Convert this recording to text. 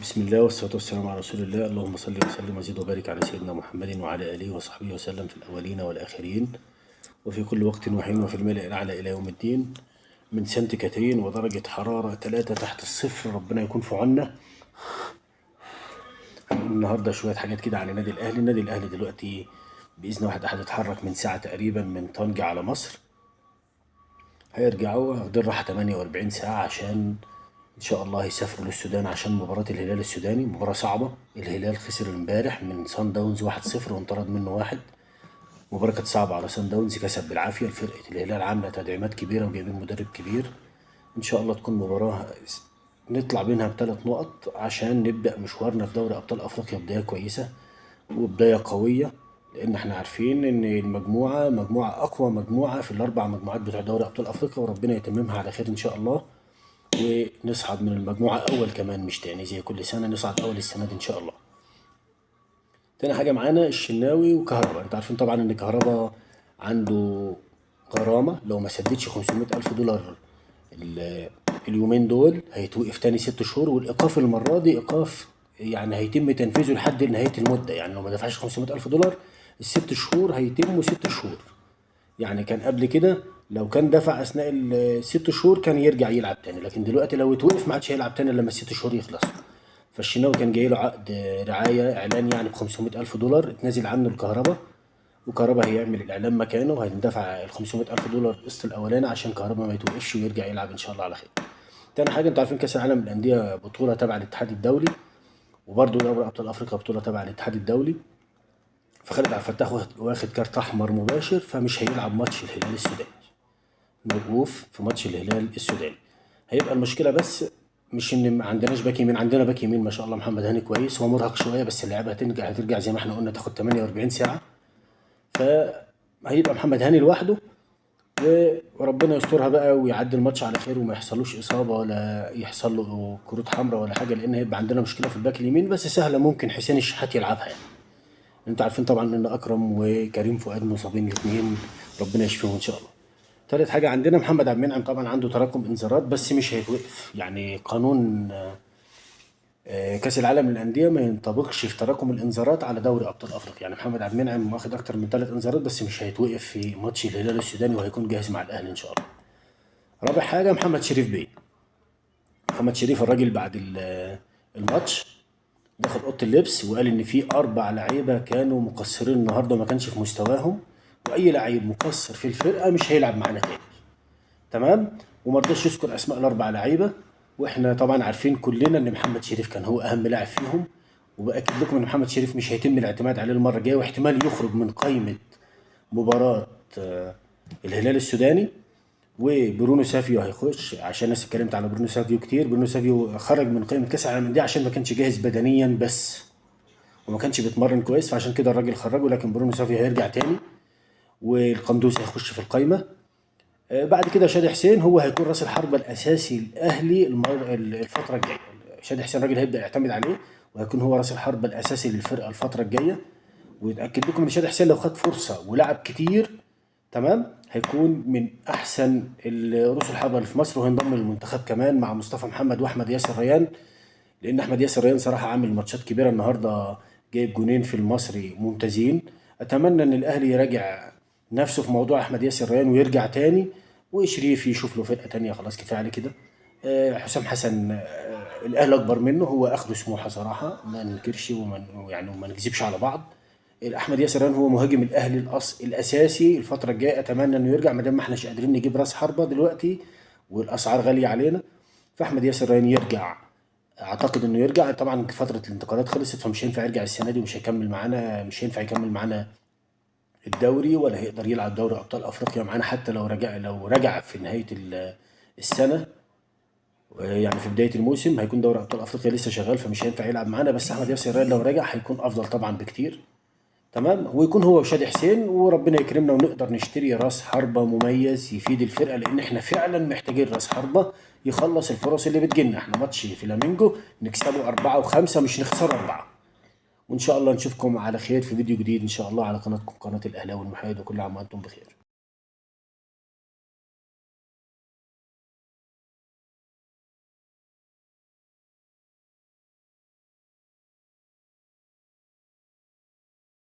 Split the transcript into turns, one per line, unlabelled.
بسم الله والصلاة والسلام على رسول الله. اللهم صل وسلم وزد وبارك على سيدنا محمد وعلى آله وصحبه وسلم في الأولين والآخرين وفي كل وقت وحين وفي الملأ الأعلى إلى يوم الدين. من سانت كاترين ودرجة حرارة 3 تحت الصفر، ربنا يكون في عنا. هنقول النهاردة شوية حاجات كده عن النادي الأهلي. النادي الأهلي دلوقتي بإذن واحد أحد اتحرك من ساعة تقريبا من طنجة على مصر. هيرجعوا واخدين راحة 48 ساعة عشان ان شاء الله يسافروا للسودان عشان مباراة الهلال السوداني. مباراة صعبة، الهلال خسر امبارح من سان داونز 1-0 وانطرد منه واحد. مباراة كانت صعبة على سان داونز، كسب بالعافية. فرقة الهلال عاملة تدعيمات كبيرة وجايبين مدرب كبير. ان شاء الله تكون مباراة نطلع منها ب3 نقط عشان نبدأ مشوارنا في دوري ابطال افريقيا بداية كويسة وبداية قوية، لان احنا عارفين ان المجموعة مجموعة اقوى مجموعة في ال4 مجموعات بتوع دوري ابطال افريقيا، وربنا يتممها على خير ان شاء الله ونصعد من المجموعة أول كمان، مش تاني زي كل سنة، نصعد أول السنة دي إن شاء الله. تاني حاجة معانا الشناوي وكهربا. أنتوا عارفين طبعا إن كهربا عنده غرامة، لو ما سددش 500 ألف دولار اليومين دول هيتوقف تاني 6 شهور. والإيقاف المرة دي إيقاف يعني هيتم تنفيذه لحد نهاية المدة، يعني لو ما دفعش 500 ألف دولار ال6 شهور هيتموا 6 شهور. يعني كان قبل كده لو كان دفع اثناء ال6 شهور كان يرجع يلعب تاني، لكن دلوقتي لو اتوقف ما عادش هيلعب تاني لما ال6 شهور يخلصوا. فالشناوي كان جاي له عقد رعايه اعلان يعني ب500 الف دولار، اتنازل عنه الكهرباء، وكهرباء هيعمل الاعلان مكانه وهيندفع ال500 الف دولار القسط الاولاني عشان كهرباء ما يتوقفش ويرجع يلعب ان شاء الله على خير. تاني حاجه، انتوا عارفين كاس العالم للانديه بطوله تبع الاتحاد الدولي، وبرضه دوري ابطال افريقيا بطوله تبع الاتحاد الدولي. فخالد عبد الفتاح واخد كارت احمر مباشر، فمش هيلعب ماتش الهلال السوداني، موقوف في ماتش الهلال السوداني. هيبقى المشكله بس مش ان ما عندناش باك يمين، عندنا باك يمين ما شاء الله محمد هاني كويس، هو مرهق شويه بس اللعيبه هترجع زي ما احنا قلنا تاخد 48 ساعه. فهيبقى محمد هاني لوحده، وربنا يسترها بقى ويعدي الماتش على خير وما يحصلوش اصابه ولا يحصل له كروت حمراء ولا حاجه، لان هيبقى عندنا مشكله في الباك اليمين بس سهله، ممكن حسين الشحات يلعبها يعني. انتوا عارفين طبعا ان اكرم وكريم فؤاد مصابين الاثنين، ربنا يشفيهم ان شاء الله. تالت حاجة عندنا محمد عبد المنعم، طبعا عنده تراكم انذارات بس مش هيتوقف، يعني قانون كأس العالم للأندية ما ينطبقش في تراكم الانذارات على دوري أبطال أفريقيا. يعني محمد عبد المنعم واخد أكتر من 3 انذارات بس مش هيتوقف في ماتش الهلال السوداني وهيكون جاهز مع الأهلي إن شاء الله. رابع حاجة محمد شريف بيه. محمد شريف الراجل بعد الماتش دخل أوضة اللبس وقال إن في 4 لعيبة كانوا مقصرين النهاردة وما كانش في مستواهم، وأي لعيب مقصر في الفرقة مش هيلعب معانا تاني. تمام. وما رضاش يذكر اسماء ال4 لعيبه، واحنا طبعا عارفين كلنا ان محمد شريف كان هو اهم لاعب فيهم، وباكد لكم ان محمد شريف مش هيتم الاعتماد عليه المره الجايه، واحتمال يخرج من قائمه مباراه الهلال السوداني. وبرونو سافيو هيخش، عشان الناس اتكلمت على برونو سافيو كتير. برونو سافيو خرج من قائمه كاس العالم دي عشان ما كانش جاهز بدنيا بس، وما كانش بيتمرن كويس، فعشان كده الراجل خرجه، لكن برونو سافيو هيرجع تاني. والقندوسي هيخش في القائمه. بعد كده شادي حسين هو هيكون راس الحربة الأساسي الأهلي الفترة الجاية. شادي حسين الراجل هيبدأ يعتمد عليه وهيكون هو راس الحربة الأساسي للفرقة الفترة الجاية. ويتأكد لكم إن شادي حسين لو خد فرصة ولعب كتير تمام هيكون من أحسن رؤوس الحربة اللي في مصر، وهينضم للمنتخب كمان مع مصطفى محمد وأحمد ياسر ريان، لأن أحمد ياسر ريان صراحة عامل ماتشات كبيرة النهاردة، جايب جونين في المصري ممتازين. أتمنى إن الأهلي يراجع نفسه في موضوع أحمد ياسر ريان ويرجع تاني، وشريف يشوف له فرقة تانية، خلاص كفاية عليه كده. حسام حسن الأهلي أكبر منه، هو آخره سموحة صراحة، ما ننكرش يعني وما نكذبش على بعض. أحمد ياسر ريان هو مهاجم الأهلي الأساسي الفترة الجاية، أتمنى إنه يرجع ما دام ما احناش قادرين نجيب راس حربة دلوقتي والأسعار غالية علينا. فأحمد ياسر ريان يرجع، اعتقد انه يرجع. طبعا فتره الانتقالات خلصت فمش هينفع يرجع السنه دي، ومش هيكمل معانا، مش هينفع يكمل معانا الدوري ولا هيقدر يلعب دوري ابطال افريقيا معانا حتى لو رجع في نهايه السنه. يعني في بدايه الموسم هيكون دوري ابطال افريقيا لسه شغال فمش هينفع يلعب معانا، بس احمد ياسر ريان لو رجع هيكون افضل طبعا بكتير. تمام. ويكون هو وشادي حسين، وربنا يكرمنا ونقدر نشتري راس حربة مميز يفيد الفرقة، لأن احنا فعلا محتاجين راس حربة يخلص الفرص اللي بتجيلنا. احنا ماتش فلامينجو نكسبه 4 و5 مش نخسر 4. وإن شاء الله نشوفكم على خير في فيديو جديد إن شاء الله على قناتكم قناة الأهلاوي المحايد، وكل عام وأنتم بخير.